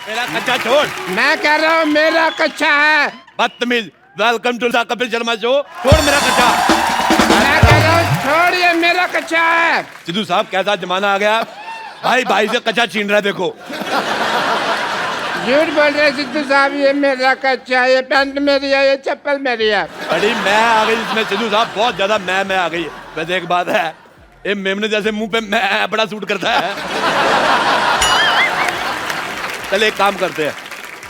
मेरा कच्चा छोड़। मैं कह रहा हूँ मेरा कच्चा है। बदतमीज। Welcome to the Kapil Sharma show. छोड़ मेरा कच्चा। मैं कह रहा हूँ छोड़, ये मेरा कच्चा है। सिद्धू साहब कैसा जमाना आ गया, भाई भाई से कच्चा छीन रहा है। देखो झूठ बोल रहे सिद्धू साहब, ये मेरा कच्चा है, ये पैंट मेरी है, ये चप्पल मेरी है। बड़ी मैं आ गई इसमें सिद्धू साहब, बहुत ज्यादा मैं आ गई। वैसे एक बात है, ये मेमने जैसे मुंह पे मैं बड़ा सूट करता है। चल एक काम करते हैं,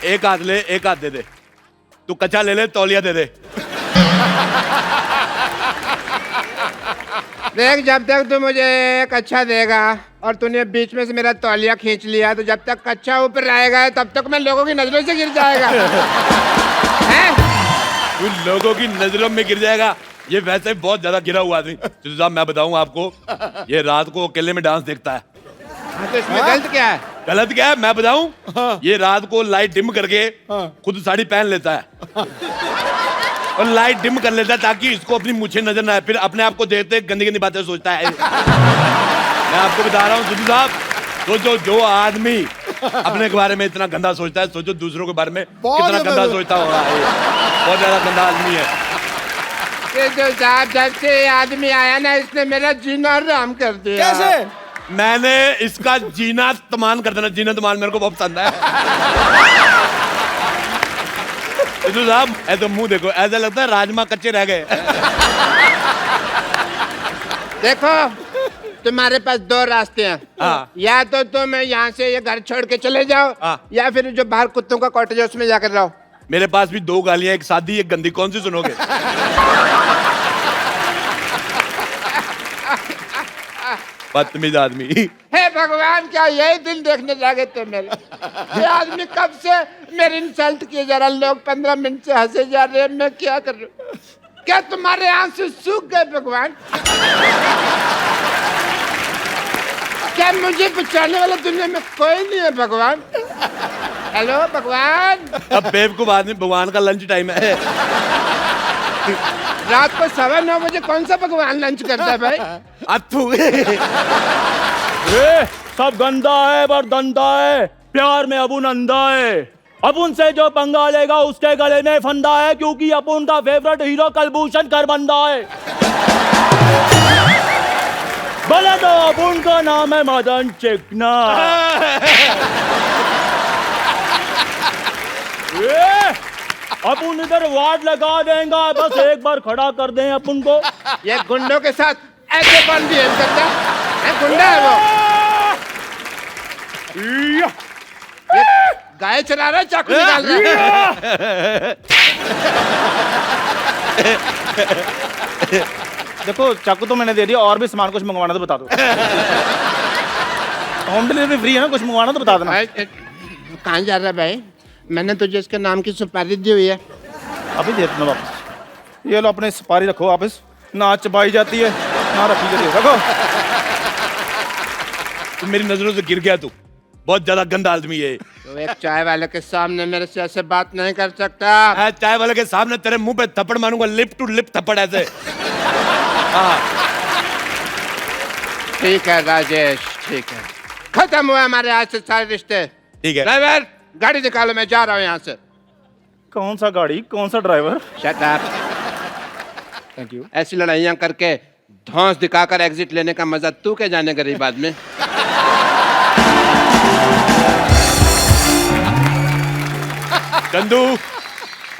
एक हाथ ले एक हाथ दे दे। तू कच्चा ले ले, तौलिया दे दे। देख, जब तक तू मुझे एक अच्छा देगा और तूने बीच में से मेरा तौलिया खींच लिया, तो जब तक कच्चा ऊपर रहेगा तब तक मैं लोगों की नजरों से गिर जाएगा। हैं? तू लोगों की नजरों में गिर जाएगा। ये वैसे बहुत ज्यादा गिरा हुआ आदमी। सिद्धू साहब मैं बताऊं आपको, ये रात को अकेले में डांस देखता है। हाँ, तो इसमें गलत क्या है? गलत क्या है मैं बताऊं? ये रात को लाइट डिम करके खुद साड़ी पहन लेता है और लाइट डिम कर लेता है ताकि इसको अपनी मूछें नजर ना आए। फिर अपने आप को देखते गंदी गंदी बातें सोचता है। मैं आपको बता रहा हूँ सिद्धू साहब, सोचो जो आदमी अपने के बारे में इतना गंदा सोचता है, सोचो दूसरों के बारे में कितना गंदा सोचता होगा। बहुत ज्यादा गंदा आदमी है। सिद्धू साहब, जब से ये आदमी आया ना, इसने मेरा जीना हराम कर दिया। कैसे? मैंने इसका जीना तमान कर देना, जीना तमान मेरे को बहुत पसंद है। सिद्धू साहब ऐसा मुंह देखो, ऐसा लगता है राजमा कच्चे रह गए। देखो, तुम्हारे पास दो रास्ते हैं। हाँ। या तो तुम यहाँ से ये घर छोड़ के चले जाओ, हाँ। या फिर जो बाहर कुत्तों का कॉटेज है उसमें जाकर रहो। मेरे पास भी दो गालियां, एक सादी एक गंदी, कौन सी सुनोगे? बदतमीज आदमी। हे भगवान, क्या यही दिन देखने जागे थे मेरे? ये आदमी कब से मेरी इंसल्ट किए जा रहा, लोग 15 मिनट से हंसे जा रहे हैं, मैं क्या कर रहा हूँ? क्या तुम्हारे आंसू सूख गए भगवान? क्या मुझे बचाने वाला दुनिया में कोई नहीं है भगवान? हेलो भगवान। अब बेवकूफ आदमी, भगवान का लंच टाइम है। रात को 9:15 बजे कौन सा भगवान लंच करता है भाई? अथू। सब गंदा है पर दंदा है, प्यार में अपुन अंधा है। अपुन से जो पंगा लेगा उसके गले में फंदा है, क्योंकि अपुन का फेवरेट हीरो कलभूषण करबंदा है। भले तो अपुन का नाम है मदन चिकना। अपुन इधर वार्ड लगा देगा, बस एक बार खड़ा कर दें अपुन को। ये गुंडों के साथ ऐसे कौन बिहेव करता है? गुंडा है वो। ये गाय चला रहा है, चाकू निकाल रहा है। देखो चाकू तो मैंने दे दिया, और भी सामान कुछ मंगवाना तो बता दो। होम डिलीवरी फ्री है ना, कुछ मंगवाना तो बता देना। कहाँ जा रहा है भाई? मैंने तुझे इसके नाम की सुपारी दी हुई है। अभी दे देना वापस। ये लो अपने सुपारी रखो वापस, ना चबाई जाती है ना रखी जाती है, रखो। तू मेरी नजरों से गिर गया, तू बहुत ज्यादा गंदा आदमी है। तो एक चाय वाले के सामने मेरे से ऐसे बात नहीं कर सकता। मैं चाय वाले के सामने तेरे मुंह पे थप्पड़ मारूंगा, लिप टू लिप थप्पड़ ऐसे। हाँ ठीक है राजेश, ठीक है, खत्म हुआ हमारे आज से सारे रिश्ते। ठीक है। ड्राइवर, गाड़ी निकालो, मैं जा रहा हूँ यहाँ से। कौन सा गाड़ी, कौन सा driver? Shut up. Thank you. ऐसी लड़ाइयाँ करके धौंस दिखाकर एग्जिट लेने का मजा तू क्या जाने गरीब आदमी। चंदू,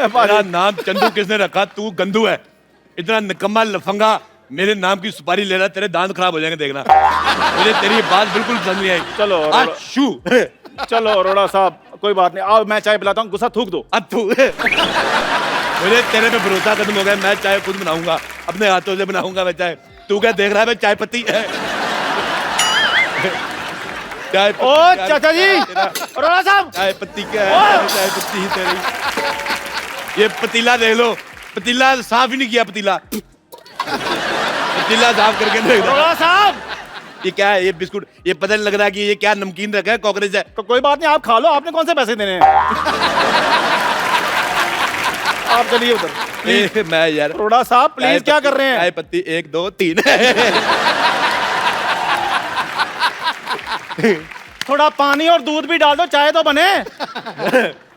मेरा नाम चंदू किसने रखा? तू गंदू है। इतना निकम्मा लफंगा मेरे नाम की सुपारी ले रहा, तेरे दांत खराब हो जाएंगे देखना। मुझे तेरी बात बिल्कुल पसंद नहीं आई। चलो अच्चू। चलो अरोड़ा साहब, कोई बात नहीं, आओ मैं चाय पिलाता हूँ, गुस्सा थूक दो। अथू। मुझे तेरे पे भरोसा खत्म हो गया। मैं चाय खुद बनाऊंगा, अपने हाथों से बनाऊंगा मैं चाय। तू क्या देख रहा है? मैं चाय पत्ती है। चाय पत्ती। ओ चाचा जी, अरोड़ा साहब, चाय पत्ती क्या है? चाय पत्ती ही तेरी। ये पतीला देख लो, पतीला साफ ही नहीं किया। पतीला साफ करके देख लो। अरोड़ा साहब, ये क्या है? ये बिस्कुट, ये पता नहीं लग रहा है कि ये क्या नमकीन रखा है, कॉकरोच है। तो कोई बात नहीं, आप खा लो, आपने कौन से पैसे देने हैं? आप चलिए उधर। मैं यार, अरोड़ा साहब प्लीज, क्या कर रहे हैं? चाय पत्ती 1 2 3। थोड़ा पानी और दूध भी डाल दो, चाय तो बने।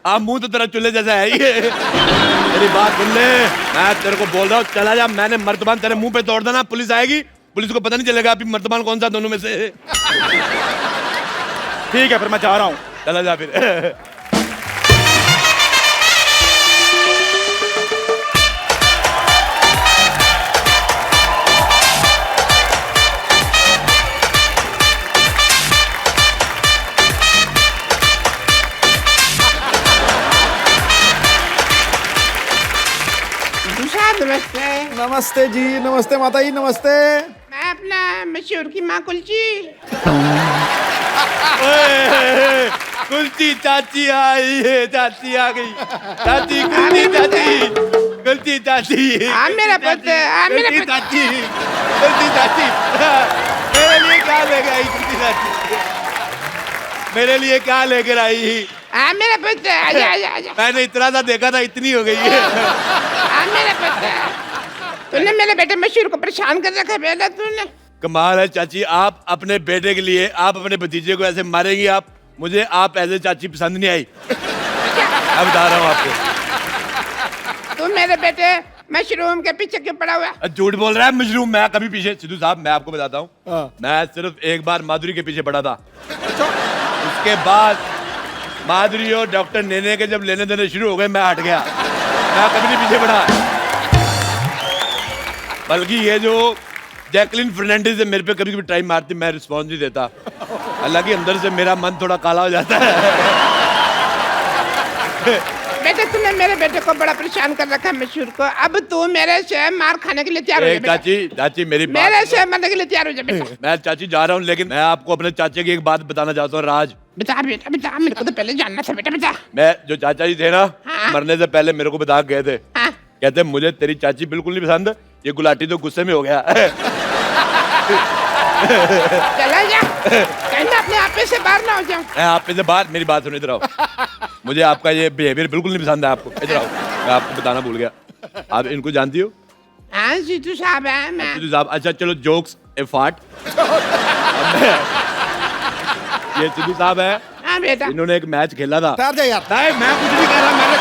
आप मुंह तो तेरा चूल्हे जैसा है ये। मेरी बात सुन ले, मैं तेरे को बोल रहा हूँ चला जा। मैंने मर्तबान तेरे मुंह पे तोड़ देना, पुलिस आएगी, पुलिस को पता नहीं चलेगा अभी मर्तबान कौन सा दोनों में से है। ठीक है फिर मैं जा रहा हूँ। चला जा फिर। नमस्ते। नमस्ते जी, नमस्ते माता जी, नमस्ते। मैं अपना मशहूर की माँ कुलची। कुल्ची चाची आई है, चाची आ गई। चाची कुल्ची चाची, कुल्ची चाची। हाँ मेरा पुत्र, हाँ मेरा कुल्ची पुत्र। चाची, कुल्ची चाची। मेरे लिए क्या लेकर आई कुल्ची चाची? मेरे लिए क्या लेकर आई? हाँ मेरा पुत्र, आजा आजा आजा। मैंने इतना सा देखा था, इतनी हो गई है। हाँ मेरा पुत्र, तूने मेरे बेटे मशहूर को परेशान कर रखा है पहले तूने। कमाल है चाची, आप अपने बेटे के लिए, आप अपने भतीजे को ऐसे मारेंगी आप? मुझे आप ऐसे चाची पसंद नहीं आई। मैं बता रहा हूँ आपको। तू मेरे बेटे मशरूम के पीछे क्यों पड़ा हुआ है? झूठ बोल रहा है मशरूम। मैं कभी पीछे, सिद्धू साहब मैं आपको बताता हूँ, हाँ। मैं सिर्फ एक बार माधुरी के पीछे पड़ा था। उसके बाद माधुरी और डॉक्टर नेने के जब लेने देने शुरू हो गए, मैं हट गया। मैं कभी नहीं पीछे पड़ा। बल्कि ये जो जैकलिन फर्नांडिस है, मेरे पे कभी कभी टाइम मारती, मैं रिस्पॉन्स नहीं देता। हालांकि अंदर से मेरा मन थोड़ा काला हो जाता है। बेटे तूने मेरे बेटे को बड़ा परेशान कर रखा है मशहूर को। अब तू मेरे से मार खाने के लिए तैयार हो जा बेटा। चाची, चाची मेरी बात मेरे से मरने के लिए तैयार हो जा बेटा। मैं चाची जा रहा हूँ, लेकिन मैं आपको अपने चाचे की एक बात बताना चाहता हूँ। राज, बता बेटा बता, मेरे को तो पहले जानना था बेटा बता। मैं जो चाचा जी थे ना, हाँ। मरने से पहले मेरे को बता गए थे। हाँ। कहते मुझे तेरी चाची बिल्कुल नहीं पसंद, ये गुलाटी तो गुस्से में हो गया। चला जा, कहना अपने आप से बाहर ना हो जाऊं। मैं आप पे से बाहर, मेरी बात सुनो, इधर आओ। मुझे आपका ये बिहेवियर बिल्कुल नहीं पसंद है आपको। इधर आओ, मैं आपको बताना भूल गया। आप इनको जानती हो? हाँ जीतू साहब है मैं। सिद्धू साहब, अच्छा चलो जोक्स ए फाट। ये सिद्धू साहब है, हाँ बेटा। इन्होंने एक मैच खेला था। ठहर जा यार। नहीं मैं कुछ नहीं कह रहा, मैंने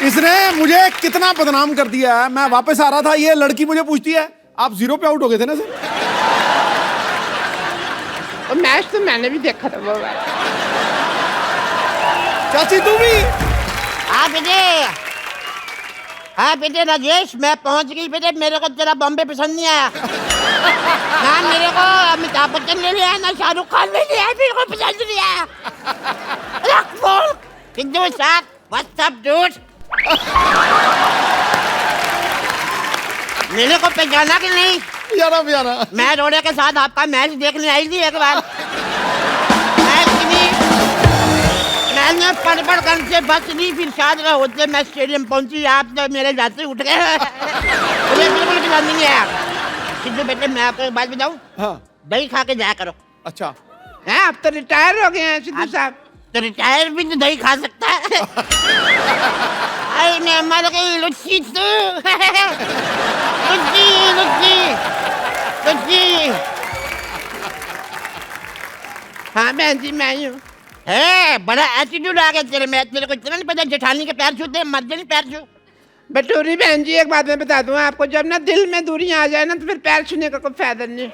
इसने मुझे कितना बदनाम कर दिया है। मैं वापस आ रहा था, ये लड़की मुझे पूछती है आप 0 पे आउट हो गए थे ना सर? वो मैच तो मैंने भी देखा था वो वाला। चाची तू भी? हाँ बेटे, हाँ बेटे राजेश, मैं पहुंच गई बेटे। मेरे को तेरा बॉम्बे पसंद नहीं आया ना, मेरे को अमिताभ बच्चन ले लिया ना, शाहरुख खान ले लिया, मेरे को पसंद नहीं आया। रख फोन। सिद्धू साहब, व्हाट्स अप डूड? मेरे को पहचाना कि नहीं? यारा प्यारा। मैं रोड़े के साथ आपका मैच देखने आई थी एक बार। मैंने पड़ कर से बस नहीं, फिर शायद होते मैं स्टेडियम पहुंची, आप तो मेरे जाते उठ गए। मुझे बिल्कुल पसंद नहीं है। सिद्धू बेटे मैं आपको एक बात बताऊं, हाँ दही खा के जाया करो। अच्छा। हैं अब तो रिटायर हो गए हैं सिद्धू साहब। तो रिटायर भी तो दही खा सकता है। अरे मैं मर गई लुच्ची तू। लुच्ची लुच्ची लुच्ची। हाँ बहन जी मैं ही हूँ। है बड़ा एटीट्यूड आ गया तेरे में। तेरे को इतना नहीं पता जेठानी के पैर छूते, मर्दनी पैर छू। बटूरी बहन जी एक बात मैं बता दूं आपको, जब ना दिल में दूरियां आ जाए ना तो फिर पैर छूने का कोई फायदा नहीं।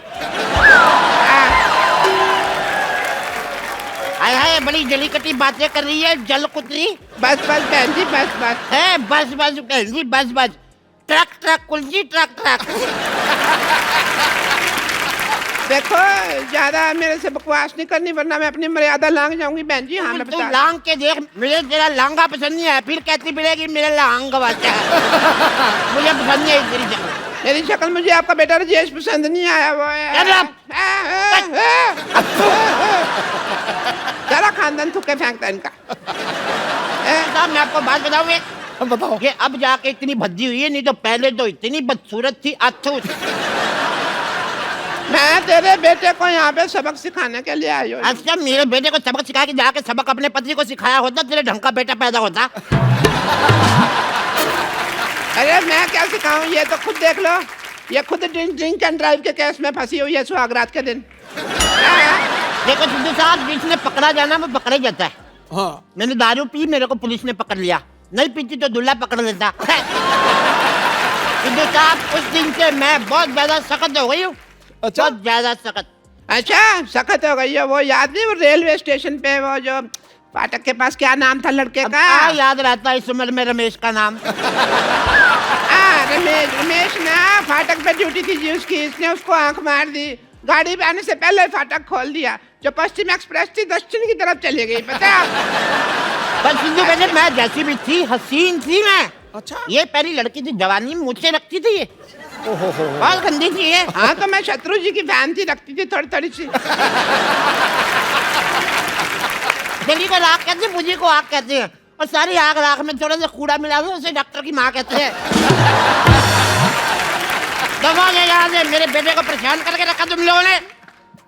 हाय हाय, बड़ी जली कटी बातें कर रही है जल कुतरी। बस बस बहन जी बस बस। है बस बस बहन जी बस बस। ट्रक ट्रक कुलजी ट्रक ट्रक। देखो ज्यादा मेरे से बकवास नहीं करनी वरना मैं अपनी मर्यादा लांग जाऊंगी बहन जी। हाँ मैं तू बता। लांग के देख, मुझे तेरा लांगा पसंद नहीं है, फिर कहती मिलेगी मेरा लांग वाचा है। मुझे पसंद नहीं है तेरी शक्ल। मेरी शक्ल मुझे आपका बेटा राजेश पसंद नहीं आया। वो सारा खानदान थूके फेंकता है इनका। साहब मैं आपको बात बताऊं एक, बताओ। ये अब जाके इतनी भद्दी हुई है, नहीं तो पहले तो इतनी बदसूरत थी। अथू मैं तेरे बेटे को यहाँ पे सबक सिखाने के लिए आई हूँ। अच्छा, मेरे बेटे को सबक सिखा के जाके सबक अपने पति को सिखाया होता, तेरे ढंग का बेटा पैदा होता। अरे मैं क्या सिखाऊं, ये तो खुद देख लो, ये खुद ड्रिंक एंड ड्राइव के केस में फंसी हुई है सुहागरात के दिन। देखो सिद्धू साहब, जिसने पकड़ा जाना वो पकड़ा जाता है। हाँ मैंने दारू पी, मेरे को पुलिस ने पकड़ लिया, नहीं पीती तो दूल्हा पकड़ लेता। सिद्धू साहब, उस दिन से मैं बहुत ज्यादा सख्त हो गई हूँ। अच्छा। बहुत ज्यादा सख्त। अच्छा सख्त हो गई है। वो याद नहीं, वो रेलवे स्टेशन पे वो जो फाटक के पास क्या नाम था लड़के का? याद रहता है इस उम्र में रमेश का नाम। रमेश ना फाटक पे ड्यूटी थी जी उसकी, इसने उसको आंख मार दी, गाड़ी पे आने से पहले फाटक खोल दिया। जो पश्चिम एक्सप्रेस थी दक्षिण की तरफ चली गई, पता है? पर सिद्धू बेटे, मैं जैसी भी थी हसीन थी मैं। अच्छा। ये पहली लड़की थी, जवानी में मुझसे लगती थी ये। बहुत गंदी थी ये। हाँ तो मैं शत्रु जी की फैन थी, रखती थी थोड़ी थोड़ी सी। दिल्ली को राख कहते हैं, मुझे को आग कहते हैं, और सारी आग राख में थोड़ा सा कूड़ा मिला दो, उसे डॉक्टर की माँ कहते हैं। दबा गया याद है, मेरे बेटे को परेशान करके रखा तुम लोगों ने।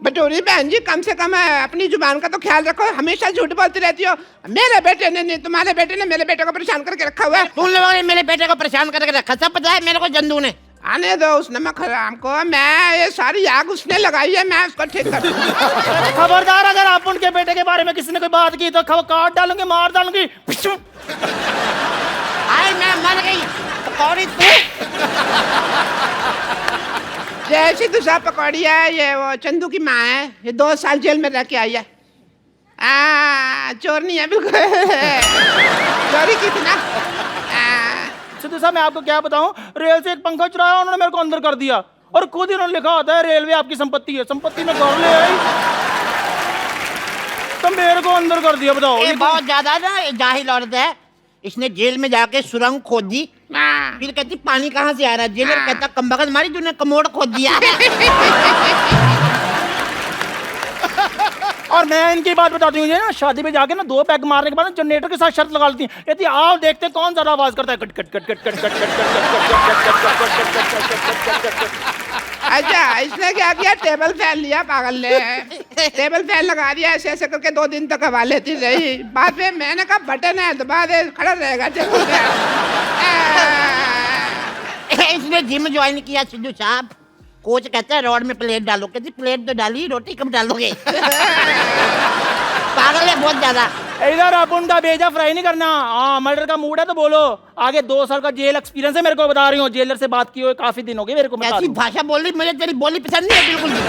बटोरी बहन जी, कम से कम अपनी जुबान का तो ख्याल रखो, हमेशा झूठ बोलती रहती हो। मेरे बेटे ने नहीं, तुम्हारे बेटे ने मेरे बेटे को परेशान करके रखा हुआ है। तुम लोगों ने मेरे बेटे को परेशान करके रखा, सब पता है मेरे को। जंदू ने आने दो उस नमक हराम को, मैं ये सारी आग उसने लगाई है, मैं उसको ठीक कर दूंगा। खबरदार, अगर आप उनके बेटे के बारे में किसी ने कोई बात की तो काट डालूंगी, मार डालूंगी। आए मैं मर गई पकौड़ी तू। जैसी दूसरा पकौड़ी है, ये वो चंदू की माँ है, ये 2 साल जेल में रह के आई है। चोर नहीं है बिल्कुल। चोरी की थी ना। सिद्धू साहब, मैं आपको क्या बताऊं, रेल से एक पंखा चुराया, उन्होंने मेरे को अंदर कर दिया, और खुद ही उन्होंने लिखा होता है रेलवे आपकी संपत्ति है। संपत्ति में घर ले आई तो मेरे को अंदर कर दिया। बताओ, ये बहुत ज्यादा ना जाहिल औरत है। इसने जेल में जाके सुरंग खोद दी, फिर कहती पानी कहाँ से आ रहा है। जेलर कहता कमबख्त मारी तूने कमोड़ खोद दिया। और मैं इनकी बात बताती हूँ, ना शादी में जाके ना 2 पैग मारने के बाद जनरेटर के साथ शर्त लगा लेती है, कहती आओ देखते हैं कौन ज्यादा आवाज करता है। Cut cut cut cut cut cut cut cut. अच्छा, इसने क्या किया, टेबल फैन लिया पागल ने, टेबल फैन लगा दिया, ऐसे ऐसे करके 2 दिन तक हवा लेती रही। बाद में मैंने कहा बटन है दबा दे, खड़ा रहेगा टेबल फैन। इसने जिम ज्वाइन किया सिद्धू साहब। कोच कहता है रोड में प्लेट डालो, कहती प्लेट तो डाली, रोटी कब डालोगे? पागल है बहुत ज्यादा। इधर अपन का भेजा फ्राई नहीं करना। हाँ, मर्डर का मूड है तो बोलो। आगे 2 साल का जेल एक्सपीरियंस है मेरे को, बता रही हूँ। जेलर से बात की हुई काफी दिन हो गए मेरे को। ऐसी भाषा बोल रही, मुझे तेरी बोली पसंद नहीं है बिल्कुल भी।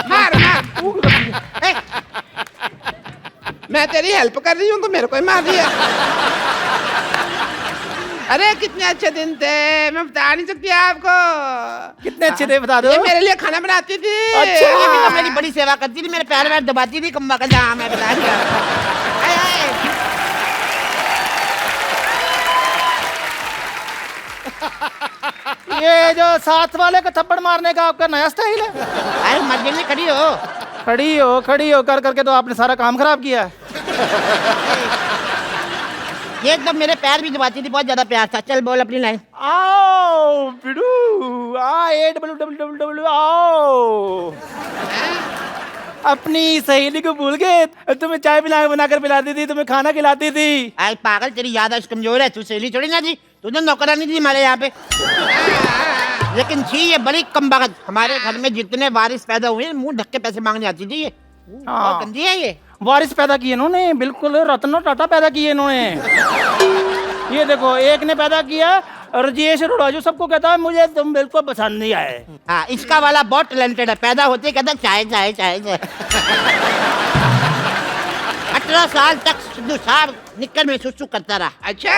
मार मार। मैं तेरी हेल्प कर रही हूँ तो मेरे को ही मार दिया। अरे कितने अच्छे दिन थे, मैं बता नहीं सकती आपको। कितने अच्छे थे बता दो। ये मेरे लिए खाना बनाती थी। अच्छा, ये भी तो मेरी बड़ी सेवा करती थी, मेरे पैर में दबाती थी कम्बा का। हाँ मैं बता दिया। ये जो साथ वाले का थप्पड़ मारने का आपका नया स्टाइल है। अरे मर्जी में खड़ी हो। खड़ी हो कर करके तो आपने सारा काम खराब किया है। ये एकदम मेरे पैर भी दबाती थी, बहुत ज्यादा प्यार था। चल बोल अपनी लाइन। आओ बिडू, AWWW आओ। अपनी सहेली को भूल गए? तुम्हें चाय बनाकर पिलाती थी, तुम्हें खाना खिलाती थी। अरे पागल, तेरी याददाश्त कमजोर है। तू सहेली छोड़ी ना जी, तूने नौकरानी थी हमारे यहाँ पे। लेकिन थी ये बड़ी कमबख्त। हमारे घर में जितने वारिस पैदा हुए, मुंह ढक के पैसे मांगने आती थी ये। बहुत गंदी है ये। वारिस पैदा किए इन्होंने, बिल्कुल रत्न टाटा पैदा किए इन्होंने। ये देखो, एक ने पैदा किया राजेश अरोड़ा, जो सबको कहता है मुझे तुम बिल्कुल पसंद नहीं आए। हाँ, इसका वाला बहुत टैलेंटेड है। पैदा होते कहता चाय चाय चाय चाय। 18 साल तक सिद्धू साहब निक्कर में सुसु करता रहा। अच्छा,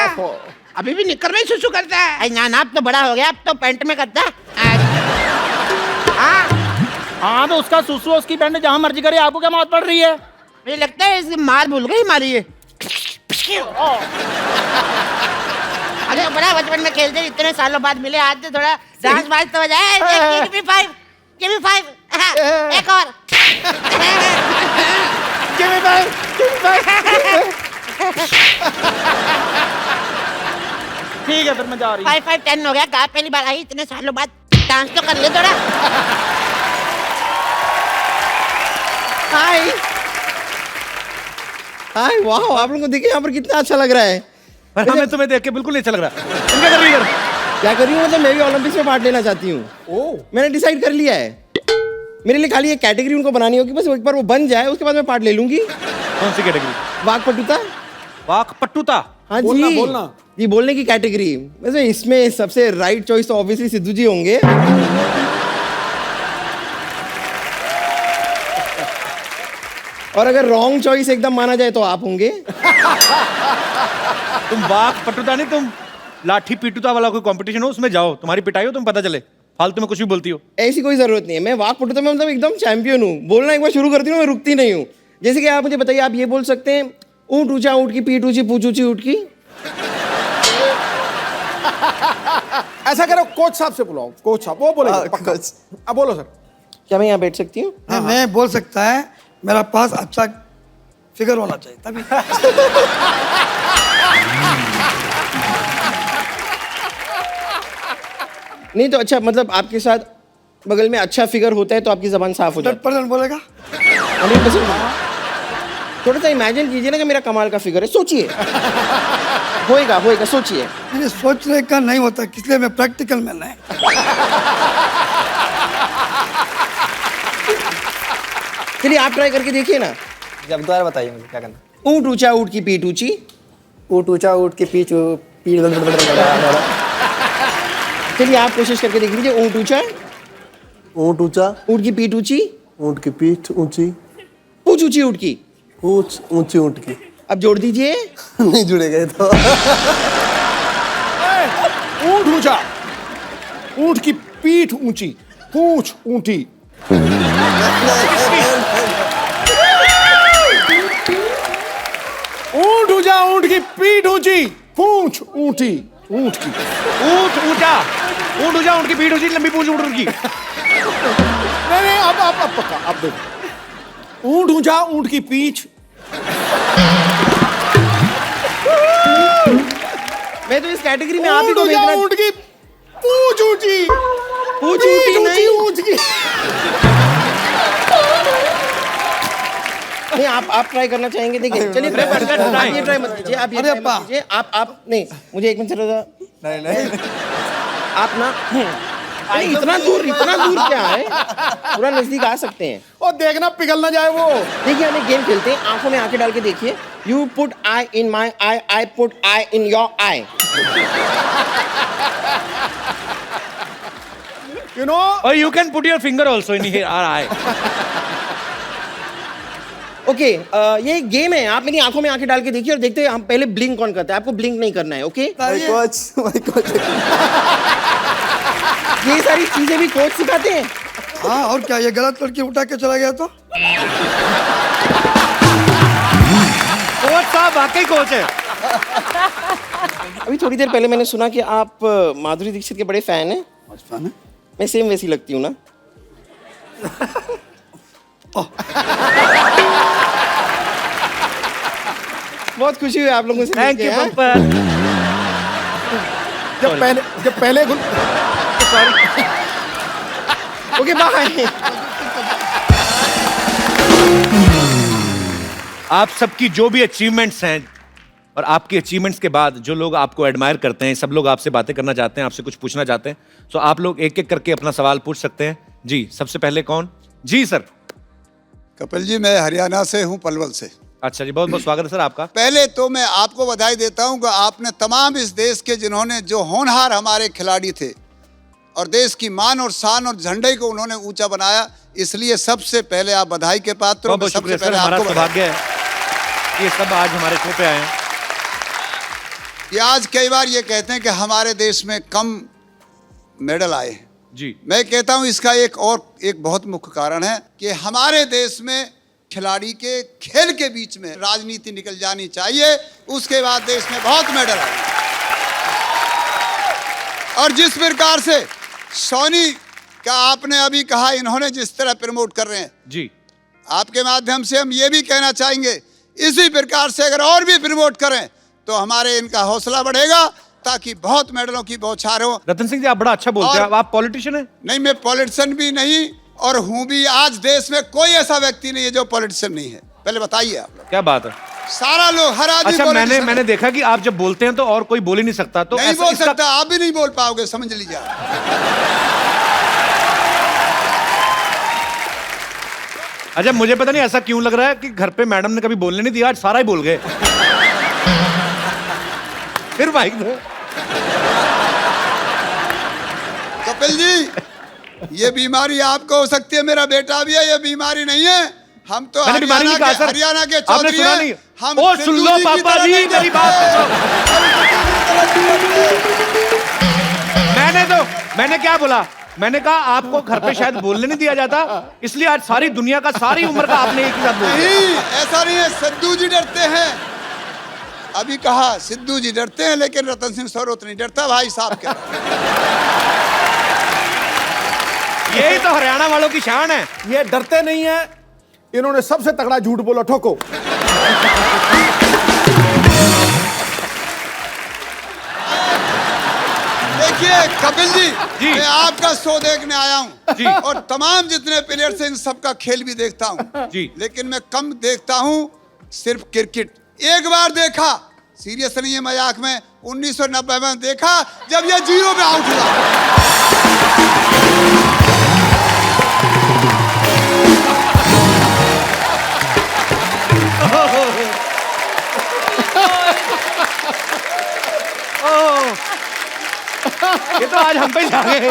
अभी भी निक्कर में सुसु करता है? अरे ना, अब तो बड़ा हो गया, अब तो पैंट में करता है। हाँ तो उसका सुसु उसकी पैंट जहाँ मर्जी करे, आपको क्या मौत पड़ रही है? मुझे लगता है इसकी मार भूल गई हमारी ये। अरे बड़ा बचपन में खेलते, इतने सालों बाद मिले, आज तो थोड़ा डांस वांस तो हो जाए। Give me five, give me five, एक और। Give me five, give me five। ठीक है, फिर मैं जा रही हूँ। 5 5 10 हो गया। कहा पहली बार आई इतने सालों बाद, डांस तो कर ले थोड़ा। हाय। हाय वाह, आप लोगों को देखिए यहाँ पर कितना अच्छा लग रहा है। पर हमें तुम्हें देख के बिल्कुल नहीं अच्छा लग रहा। तुम क्या कर रही है? क्या कर रही हूँ मतलब, मैं भी ओलंपिक्स में पार्ट लेना चाहती हूँ। मैंने डिसाइड कर लिया है, मेरे लिए खाली एक कैटेगरी उनको बनानी होगी, बस एक बार वो बन जाए उसके बाद मैं पार्ट ले लूंगी। कौन सी कैटेगरी? वाकपटुता। वाकपटुता? हाँ बोलना, जी बोलना। जी, बोलने की कैटेगरी। वैसे इसमें सबसे राइट चॉइस तो ऑब्वियसली सिद्धू जी होंगे। और अगर रॉन्ग चॉइस एकदम माना जाए तो आप होंगे। तुम वाकपटुता नहीं, तुम लाठी पीटुता वाला कोई कंपटीशन हो उसमें जाओ, तुम्हारी पिटाई हो, तुम पता चले। फालतू में कुछ भी बोलती हो। ऐसी कोई जरूरत नहीं है, मैं वाकपटुता में मतलब एकदम चैंपियन हूँ। बोलना एक बार शुरू करती हूँ मैं रुकती नहीं हूँ। जैसे कि आप मुझे बताइए, आप ये बोल सकते हैं ऊँट ऊंचा ऊँट की पीठ ऊंची पूछ ऊंची ऊँट की। ऐसा करो, कोच साहब से बुलाओ, कोच साहब वो बोलेंगे पक्का। अब बोलो सर। क्या मैं यहाँ बैठ सकती हूँ? मैं बोल सकता है, मेरा पास अच्छा फिगर होना चाहिए तभी। नहीं तो अच्छा, मतलब आपके साथ बगल में अच्छा फिगर होता है तो आपकी जबान साफ हो जाती 100% बोलेगा। है। 100%। थोड़ा सा इमेजिन कीजिए ना कि मेरा कमाल का फिगर है, सोचिए। होएगा होएगा, सोचिए। मैंने सोचने का नहीं होता, इसलिए मैं प्रैक्टिकल में नहीं। चलिए आप ट्राई करके देखिए ना। जब दोबारा बताइए मुझे क्या करना। ऊँट ऊंचा ऊँट की पीठ ऊंची। ऊँट ऊँचा ऊँट की पीठ चलिए आप कोशिश करके देख लीजिए। ऊँट ऊंचा, ऊँट ऊँचा, ऊँट की पीठ ऊंची, ऊँट की पीठ ऊँची, पूछ ऊंची ऊँट की। पूँछ ऊँची ऊँट की। अब जोड़ दीजिए। नहीं जुड़ेगा ये तो। ऊँट ऊंचा, ऊँट की पीठ ऊंची, पूंछ ऊंटी। ऊँट ऊंचा, ऊँट की पीठ ऊंची, पूंछ ऊंटी। ऊँट की ऊँट ऊँचा, ऊँट ऊँचा ऊँट की पीठ ऊँची, लंबी पूंछ ऊँट की। नहीं, अब पक्का, अब देखो। ऊँट ऊंचा, ऊँट की पीठ। मैं तो इस कैटेगरी में आप ही ऊँट को ऊंचा, भेजना। ऊँट की पूंछ ऊंची। पूंछ ऊंटी नहीं। ऊँट की। नहीं, आप ट्राई करना चाहेंगे? देखिए चलिए ट्राई मत कीजिए, आप ये ट्राई मत कीजिए, आप ये अरे ट्राई अब्बा। मत कीजिए। आप नहीं, मुझे एक मिनट चलो। नहीं आप ना अरे इतना दूर क्या है, पूरा नजदीक आ सकते हैं। और देखना पिघल ना जाए वो। देखिए हम एक गेम खेलते हैं, आंखों में आंखें डाल के देखिए। You put I in my I, I put I in your I. You know, और you can put your finger also in here, eye. Okay ये एक गेम है, आप मेरी आंखों में आंखें डाल के देखिए और देखते हैं हम पहले ब्लिंक कौन करता है। आपको ब्लिंक नहीं करना है, ओके? My coach. ये सारी चीजें भी कोच सिखाते हैं। हाँ और क्या, ये गलत लड़की उठा के चला गया तो? कोच साहब वाकई कोच है। अभी थोड़ी देर पहले मैंने सुना कि आप माधुरी दीक्षित के बड़े फैन हैं। मैं सेम वैसी लगती हूँ ना? बहुत खुशी हुई आप लोगों से थैंक यू मिलके, हाँ? पंपर। जब पहले ओके बाय। आप सबकी जो भी अचीवमेंट्स हैं और आपकी अचीवमेंट्स के बाद जो लोग आपको एडमायर करते हैं, सब लोग आपसे बातें करना चाहते हैं, आपसे कुछ पूछना चाहते हैं, तो आप लोग एक एक करके अपना सवाल पूछ सकते हैं। जी सबसे पहले कौन? जी सर। कपिल जी, मैं हरियाणा से हूं, पलवल से। अच्छा जी, बहुत बहुत स्वागत है सर आपका। पहले तो मैं आपको बधाई देता हूं कि आपने तमाम इस देश के जिन्होंने जो होनहार हमारे खिलाड़ी थे और देश की मान और शान और झंडे को उन्होंने ऊंचा बनाया, इसलिए सबसे पहले आप बधाई के पात्र हो। बहुत बहुत सबसे शुक्रिया सर, पहले हमारा आपको बधाई। सौभाग्य है ये सब आज हमारे शो पे आए हैं। कि आज कई बार ये कहते हैं कि हमारे देश में कम मेडल आए हैं। जी मैं कहता हूं इसका एक बहुत मुख्य कारण है कि हमारे देश में खिलाड़ी के खेल के बीच में राजनीति निकल जानी चाहिए, उसके बाद देश में बहुत मेडल आए। और जिस प्रकार से सोनी का आपने अभी कहा, इन्होंने जिस तरह प्रमोट कर रहे हैं, जी आपके माध्यम से हम ये भी कहना चाहेंगे, इसी प्रकार से अगर और भी प्रमोट करें तो हमारे इनका हौसला बढ़ेगा, ताकि बहुत मेडलों की बौछार हो। रतन सिंह जी आप बड़ा अच्छा बोलते हैं, आप पॉलिटिशियन हैं? नहीं, मैं पॉलिटिशियन भी नहीं और हूं भी। आज देश में कोई ऐसा व्यक्ति नहीं है जो पॉलिटिशियन नहीं है। पहले बताइए आप लोग। क्या बात है। सारा लोग, हर आदमी अच्छा, politician मैंने देखा कि आप जब बोलते हैं तो और कोई बोल ही नहीं सकता, तो नहीं ऐसा बोल इसका- सकता, आप भी नहीं बोल पाओगे, समझ लीजिए आप। अच्छा, मुझे पता नहीं ऐसा क्यों लग रहा है कि घर पे मैडम ने कभी बोलने नहीं दिया, आज सारा ही बोल गए। फिर माइक दो। कपिल जी, ये बीमारी आपको हो सकती है, मेरा बेटा भी है, ये बीमारी नहीं है। हम तो मैंने बीमारी नहीं कहा, सर। हरियाणा के आपने चौधरी सुना हैं। नहीं? हम ओ, सुन सिद्धू लो की पापा तरह जी, नहीं मेरी डरते। बात सुनो। मैंने क्या बोला? मैंने कहा आपको घर पे शायद बोलने नहीं दिया जाता, इसलिए आज सारी दुनिया का, सारी उम्र का आपने एक ही साथ बोल दिया। नहीं, ऐसा नहीं है, सिद्धू जी डरते हैं। अभी कहा सिद्धू जी डरते हैं, लेकिन रतन सिंह सरोत नहीं डरता, भाई साहब क्या। यही तो हरियाणा वालों की शान है। ये डरते नहीं है, इन्होंने सबसे तगड़ा झूठ बोला, ठोको। देखिए कपिल जी, जी। मैं आपका शो देखने आया जी। हूँ और तमाम जितने प्लेयर्स हैं इन सबका खेल भी देखता हूँ जी। लेकिन मैं कम देखता हूँ सिर्फ क्रिकेट। एक बार देखा, सीरियस नहीं है मजाक में, 1990 में देखा जब ये 0 पे आउट हुआ। ये तो आज हम पे जा गए।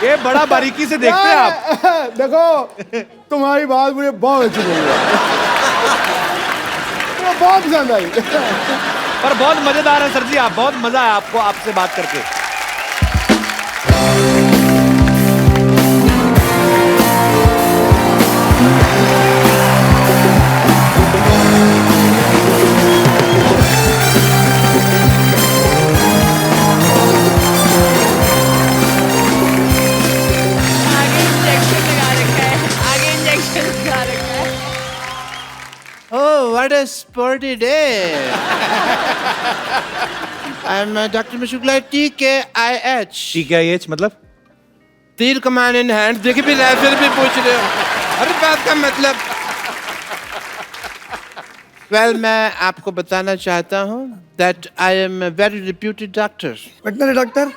ये बड़ा बारीकी से देखते हैं आप। देखो, तुम्हारी बात मुझे बहुत अच्छी लगी, मुझे बहुत पसंद आई। पर बहुत मजेदार है सर जी, आप बहुत मजा आया आपको आपसे बात करके। आगे इंजेक्शन लगा रखा है, आगे इंजेक्शन लगा रखा है। Oh, what a sporty day. I'm Dr. Mashukla, TKIH. ठीक है, ये मतलब तीर कमान इन हैंड, देख भी रहे फिर भी पूछ रहे हो हर बात का मतलब। Well, मैं आपको बताना चाहता हूँ that I am a very reputed doctor. Veterinary doctor.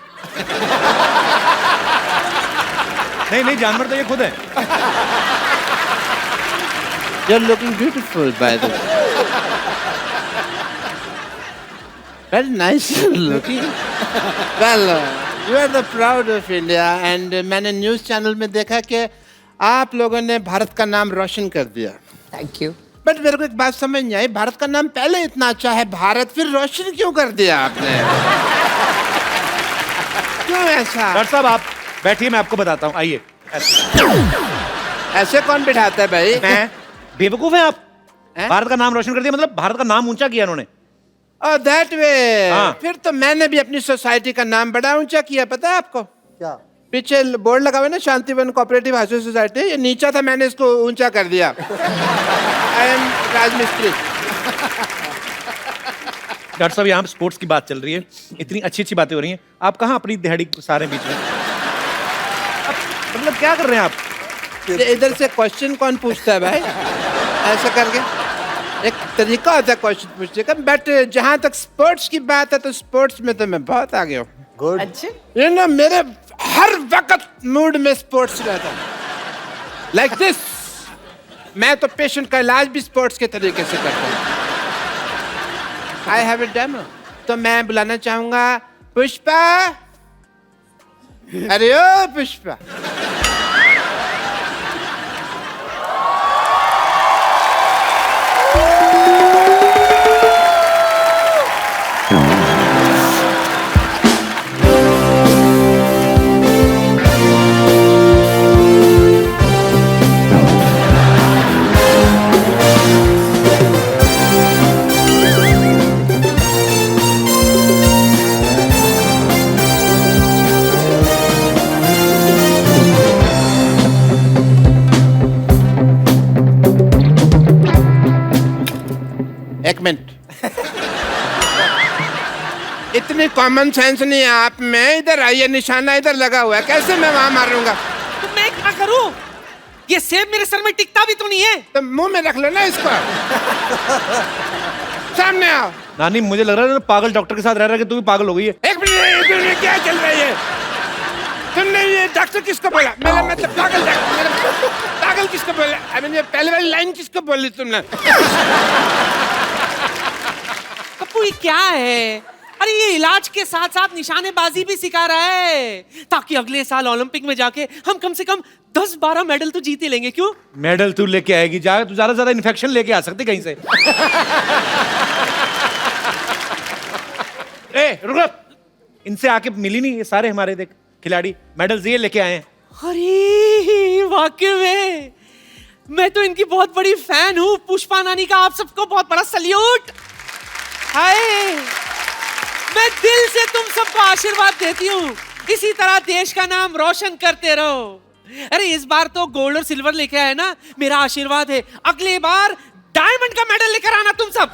नहीं, जानवर तो ये खुद है। You're looking beautiful, by the way. Very nice looking. Well, you are the proud of India, and मैंने न्यूज़ चैनल में देखा कि आप लोगों ने भारत का नाम रोशन कर दिया। Thank you. बट मेरे को एक बात समझ नहीं आई, भारत का नाम पहले इतना अच्छा है, भारत फिर रोशन क्यों कर दिया आपने? क्यों ऐसा? डॉक्टर साहब आप बैठिए, मैं आपको बताता हूँ, आइए। ऐसे कौन बिठाता है भाई? मैं बेवकूफ हैं आप? हैं? भारत का नाम रोशन कर दिया मतलब भारत का नाम ऊंचा किया इन्होंने। Oh, that way. हाँ। फिर तो मैंने भी अपनी सोसाइटी का नाम बड़ा ऊंचा किया, पता है आपको? क्या? पीछे बोर्ड लगा हुआ है ना, शांतिवन कोऑपरेटिव हाउसिंग सोसाइटी, ये नीचा था, मैंने इसको ऊंचा कर दिया। आई एम राजमिस्त्री। डॉक्टर साहब यहाँ स्पोर्ट्स की बात चल रही है, इतनी अच्छी अच्छी बातें हो रही हैं, आप कहाँ अपनी दिहाड़ी सारे बीच में? मतलब क्या कर रहे हैं आप? इधर से क्वेश्चन कौन पूछता है भाई? ऐसा करके एक तरीका होता है क्वेश्चन पूछने का, बट जहाँ तक स्पोर्ट्स की बात है तो स्पोर्ट्स में तो मैं बहुत आगे हूँ। गुड। अच्छा, ये ना मेरे हर वक्त मूड में स्पोर्ट्स रहता है। लाइक दिस, मैं तो पेशेंट का इलाज भी स्पोर्ट्स के तरीके से करता हूँ। आई हैव अ डेमो, तो मैं बुलाना चाहूंगा पुष्पा। अरे ओ पुष्पा, एक मिनट। इतनी कॉमन सेंस नहीं है आप में, इधर आइए, निशाना इधर लगा हुआ है, कैसे मैं वहां मारूंगा? तो मैं क्या करूं? ये सेब मेरे सर में टिकता भी तो नहीं है। तो मुंह में रख लो ना इसको। सामने आओ। नानी मुझे लग रहा है पागल डॉक्टर के साथ रह रहा है कि तू भी पागल हो गई है। एक मिनट, क्या चल रही है? तुमने ये डॉक्टर किसको बोला? मेरा मतलब पागल डॉक्टर। पागल किसको बोला? अभी ये पहले वाली लाइन किसको बोली तुमने? पप्पू ये क्या है? अरे ये इलाज के साथ साथ निशानेबाजी भी सिखा रहा है ताकि अगले साल ओलंपिक में जाके हम कम से कम 10-12 मेडल तो जीते लेंगे। क्यों? मेडल तू लेके आएगी, जा तू ज्यादा से ज्यादा इन्फेक्शन लेके आ सकती कहीं से। ए रुक, इनसे आके मिली नहीं, ये सारे हमारे देख खिलाड़ी मेडल्स ये लेके आए हैं। अरे वाकई में मैं तो इनकी बहुत बड़ी फैन हूँ। पुष्पा नानी का आप सबको बहुत बड़ा सल्यूट। हाय, मैं दिल से तुम सबको आशीर्वाद देती हूँ, इसी तरह देश का नाम रोशन करते रहो। अरे इस बार तो गोल्ड और सिल्वर लेके आए ना, मेरा आशीर्वाद है अगले बार डायमंड का मेडल लेकर आना तुम सब।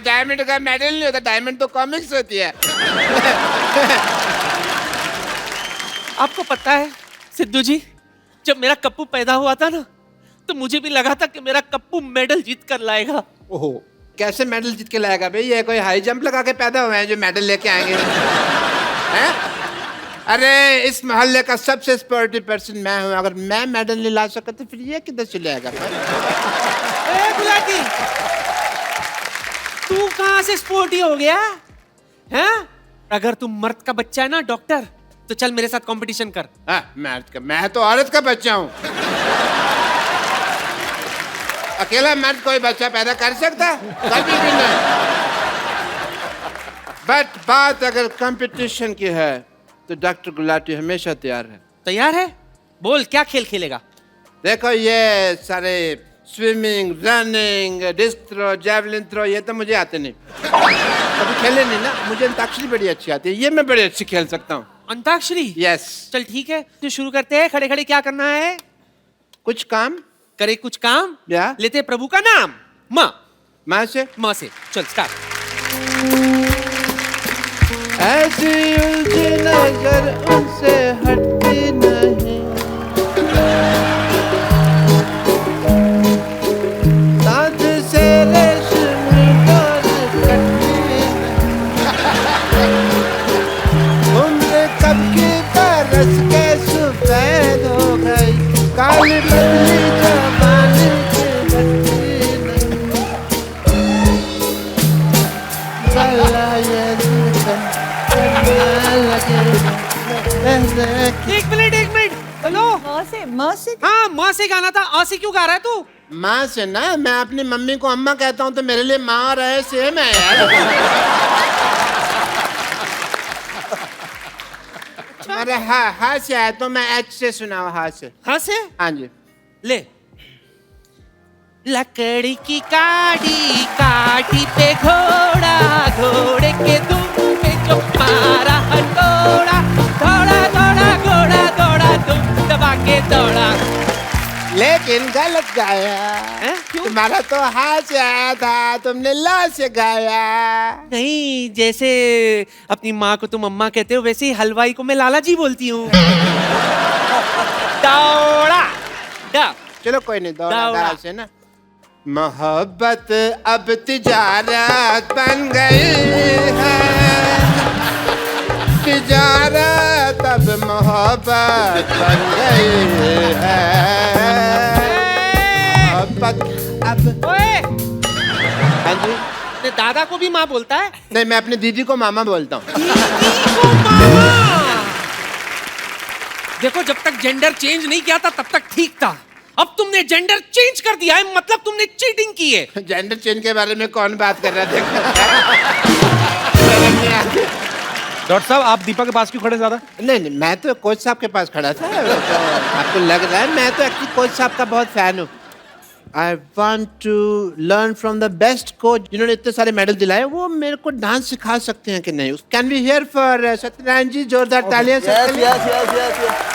डायमंड का मेडल नहीं होता, डायमंड तो कॉमिक्स होती है। आपको पता है सिद्धू जी, जब मेरा कप्पू पैदा हुआ था ना, तो मुझे भी लगा था कि मेरा कप्पू मेडल जीत कर लाएगा। ओहो, कैसे मेडल जीत के लाएगा भाई? ये कोई हाई जंप लगा के पैदा हुए हैं जो मेडल लेके आएंगे? हैं? अरे इस मोहल्ले का सबसे स्पोर्टिव पर्सन मैं हूँ। अगर मैं मेडल नहीं ला सका तो फिर ये किधर चले आएगा? गुलाटी, तू कहाँ से स्पोर्टी हो गया हैं? अगर तू मर्द का बच्चा है ना डॉक्टर, तो चल मेरे साथ कंपटीशन कर। मर्द का? मैं तो औरत का बच्चा हूँ। अकेला मर्द कोई बच्चा पैदा कर सकता है? कभी भी नहीं। बट बात अगर कंपटीशन की है तो डॉक्टर गुलाटी हमेशा तैयार है। तैयार है? बोल क्या खेल खेलेगा? देखो ये सारे swimming, running, disc throw, javelin throw, ये तो मुझे आते नहीं, कभी खेले नहीं ना। मुझे अंताक्षरी बड़ी अच्छी आती है, ये मैं बड़ी अच्छी खेल सकता हूँ। अंताक्षरी? यस। चल ठीक है, तो शुरू करते हैं। खड़े खड़े क्या करना है? कुछ काम करे, कुछ काम या लेते प्रभु का नाम। माँ से चल स्टार्ट। ऐसी उलझी नजर उनसे हटती नहीं, साथ से रेशमी डोर कटती नहीं, उम्र कब की बरस के सफेद हो गई, काली बदली जवानी की लगती नहीं। एक मिनट हेलो। माँ से हाँ, माँ से गाना था। आ से क्यों गा रहा है तू? माँ से ना, मैं अपनी मम्मी को अम्मा कहता हूँ तो मेरे लिए माँ और है सेम है यार। अरे हाँ से आया तो मैं एच से सुनाओ। हाँ से? हाँ जी। ले। लकड़ी की काटी काटी पे घोड़ा, घोड़े के दुम पे जो मारा हथौड़ा, दौड़ा दौड़ा घोड़ा दौड़ा, दुम दबा के दौड़ा। लेकिन गलत गाया। तुम्हारा तो हाँ से आया था, तुमने ला से गाया। नहीं, जैसे अपनी माँ को तुम अम्मा कहते हो, वैसे ही हलवाई को मैं लाला जी बोलती हूँ। दौड़ा। चलो कोई नहीं, दौड़ा से ना। मोहब्बत अब तिजारत बन गई है, तिजारत अब मोहब्बत बन गई है, मोहब्बत अब। ओए! हाँ जी। ने दादा को भी माँ बोलता है? नहीं, मैं अपनी दीदी को मामा बोलता हूँ। दीदी को मामा। देखो, जब तक जेंडर चेंज नहीं किया था तब तक ठीक था, अब तुमने जेंडर चेंज कर दिया है, मतलब तुमने चीटिंग की है। जेंडर चेंज के बारे में कौन बात कर रहा था? डॉक्टर साहब, आप दीपा के पास क्यों खड़े ज्यादा? नहीं, मैं तो कोच साहब के पास खड़ा था। तो आपको लग रहा है मैं तो एक्चुअली कोच साहब का बहुत फैन हूँ। I want to learn from the best coach जिन्होंने इतने सारे मेडल दिलाए, वो मेरे को डांस सिखा सकते हैं कि नहीं? Can we hear for Satyanarayan जी? जोरदार तालियां। Yes.